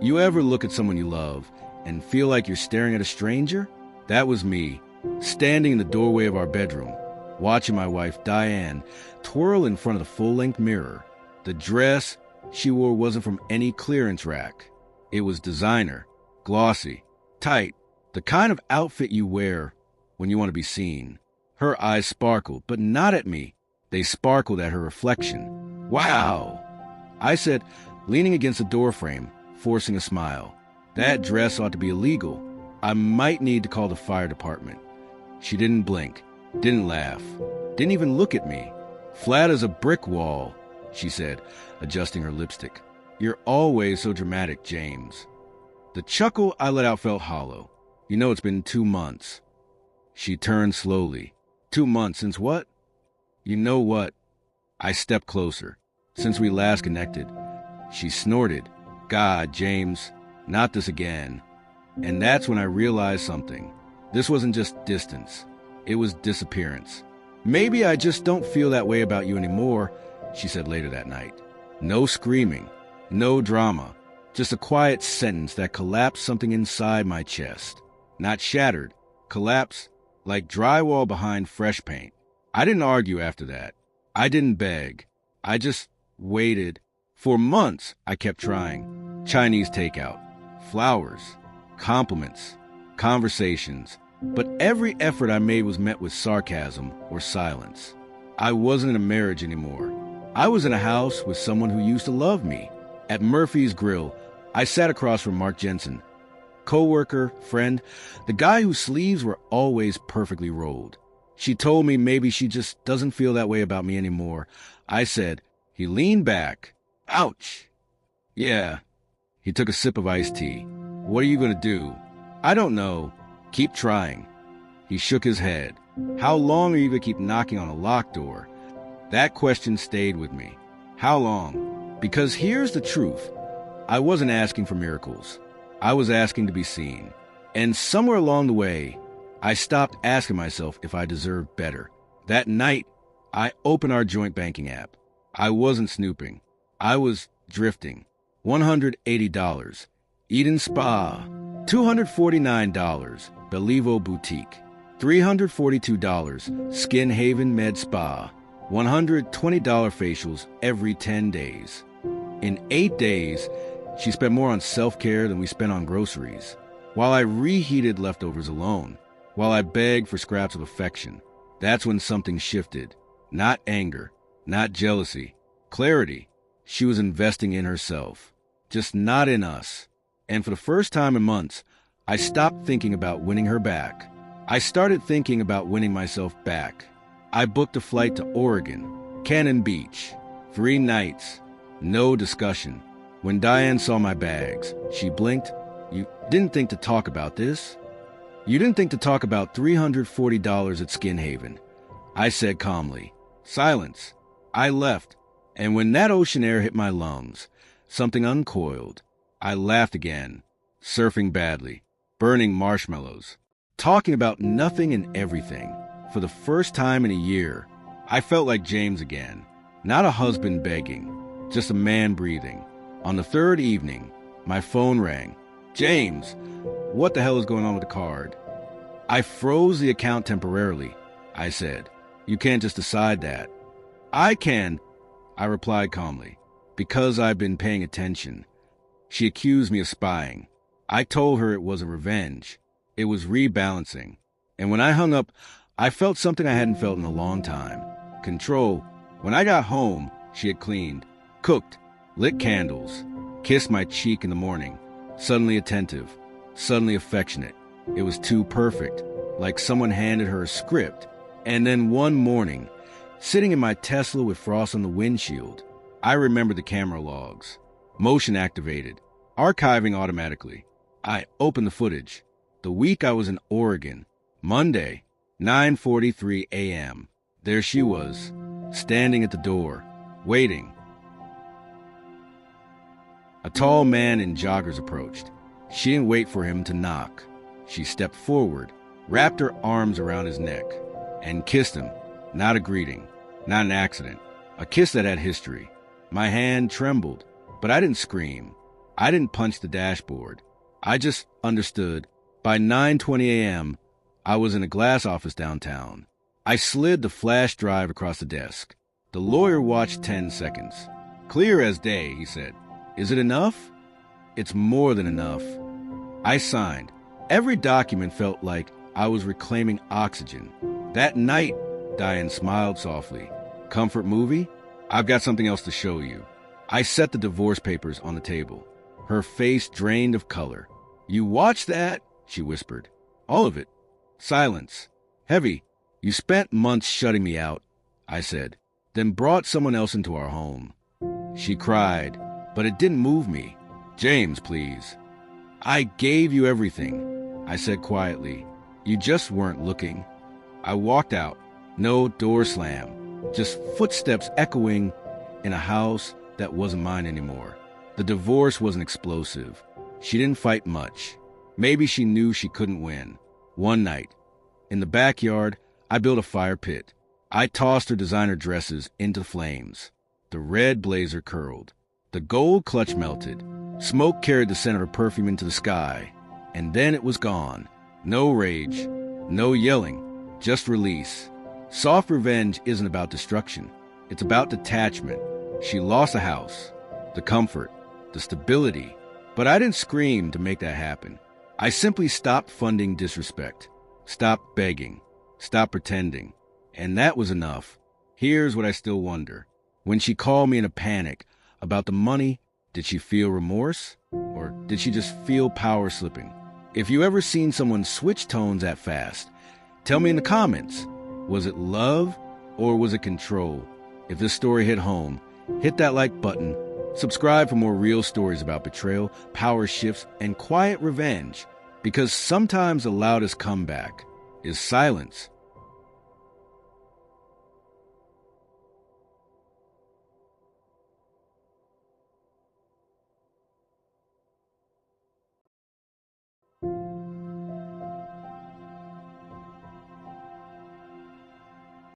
You ever look at someone you love and feel like you're staring at a stranger? That was me, standing in the doorway of our bedroom, watching my wife, Diane, twirl in front of the full-length mirror. The dress she wore wasn't from any clearance rack. It was designer, glossy, tight, the kind of outfit you wear when you want to be seen. Her eyes sparkled, but not at me. They sparkled at her reflection. Wow! I said, leaning against the doorframe, forcing a smile. That dress ought to be illegal. I might need to call the fire department. She didn't blink, didn't laugh, didn't even look at me. Flat as a brick wall, she said, adjusting her lipstick. You're always so dramatic, James. The chuckle I let out felt hollow. You know it's been 2 months. She turned slowly. 2 months since what? You know what? I stepped closer. Since we last connected. She snorted. God, James, not this again. And that's when I realized something. This wasn't just distance. It was disappearance. Maybe I just don't feel that way about you anymore, she said later that night. No screaming, no drama, just a quiet sentence that collapsed something inside my chest. Not shattered, collapsed like drywall behind fresh paint. I didn't argue after that. I didn't beg. I just waited. For months, I kept trying. Chinese takeout, flowers, compliments, conversations. But every effort I made was met with sarcasm or silence. I wasn't in a marriage anymore. I was in a house with someone who used to love me. At Murphy's Grill, I sat across from Mark Jensen, co-worker, friend, the guy whose sleeves were always perfectly rolled. She told me maybe she just doesn't feel that way about me anymore. I said. He leaned back. Ouch. Yeah. He took a sip of iced tea. What are you going to do? I don't know. Keep trying. He shook his head. How long are you going to keep knocking on a locked door? That question stayed with me. How long? Because here's the truth. I wasn't asking for miracles. I was asking to be seen. And somewhere along the way, I stopped asking myself if I deserved better. That night, I opened our joint banking app. I wasn't snooping. I was drifting. $180. Eden Spa. $249. Belivo Boutique. $342. Skin Haven Med Spa. $120 facials every 10 days. In 8 days, she spent more on self-care than we spent on groceries. While I reheated leftovers alone. While I begged for scraps of affection. That's when something shifted. Not anger. Not jealousy. Clarity. She was investing in herself. Just not in us. And for the first time in months, I stopped thinking about winning her back. I started thinking about winning myself back. I booked a flight to Oregon, Cannon Beach. 3 nights. No discussion. When Diane saw my bags, she blinked. You didn't think to talk about this? You didn't think to talk about $340 at Skin Haven. I said calmly. Silence. I left. And when that ocean air hit my lungs, something uncoiled. I laughed again, surfing badly, burning marshmallows, talking about nothing and everything. For the first time in a year, I felt like James again. Not a husband begging, just a man breathing. On the 3rd evening, my phone rang. James, what the hell is going on with the card? I froze the account temporarily, I said. You can't just decide that. I can, I replied calmly, because I've been paying attention. She accused me of spying. I told her it wasn't revenge. It was rebalancing. And when I hung up, I felt something I hadn't felt in a long time. Control. When I got home, she had cleaned, cooked, lit candles, kissed my cheek in the morning. Suddenly attentive, suddenly affectionate. It was too perfect, like someone handed her a script. And then one morning, sitting in my Tesla with frost on the windshield, I remembered the camera logs. Motion activated, archiving automatically. I opened the footage. The week I was in Oregon, Monday, 9:43 a.m. There she was, standing at the door, waiting. A tall man in joggers approached. She didn't wait for him to knock. She stepped forward, wrapped her arms around his neck, and kissed him. Not a greeting, not an accident, a kiss that had history. My hand trembled, but I didn't scream. I didn't punch the dashboard. I just understood. By 9:20 a.m., I was in a glass office downtown. I slid the flash drive across the desk. The lawyer watched 10 seconds. "Clear as day," he said. "Is it enough?" "It's more than enough." I signed. Every document felt like I was reclaiming oxygen. That night, Diane smiled softly. "Comfort movie? I've got something else to show you." I set the divorce papers on the table. Her face drained of color. "You watched that?" she whispered. "All of it." Silence. Heavy. "You spent months shutting me out," I said, "then brought someone else into our home." She cried, but it didn't move me. "James, please." "I gave you everything," I said quietly. "You just weren't looking." I walked out. No door slam. Just footsteps echoing in a house that wasn't mine anymore. The divorce wasn't explosive. She didn't fight much. Maybe she knew she couldn't win. One night, in the backyard, I built a fire pit. I tossed her designer dresses into flames. The red blazer curled. The gold clutch melted. Smoke carried the scent of her perfume into the sky. And then it was gone. No rage, no yelling, just release. Soft revenge isn't about destruction. It's about detachment. She lost the house, the comfort, the stability. But I didn't scream to make that happen. I simply stopped funding disrespect, stopped begging, stopped pretending. And that was enough. Here's what I still wonder. When she called me in a panic about the money, did she feel remorse? Or did she just feel power slipping? If you ever seen someone switch tones that fast, tell me in the comments. Was it love or was it control? If this story hit home, hit that like button. Subscribe for more real stories about betrayal, power shifts, and quiet revenge. Because sometimes the loudest comeback is silence.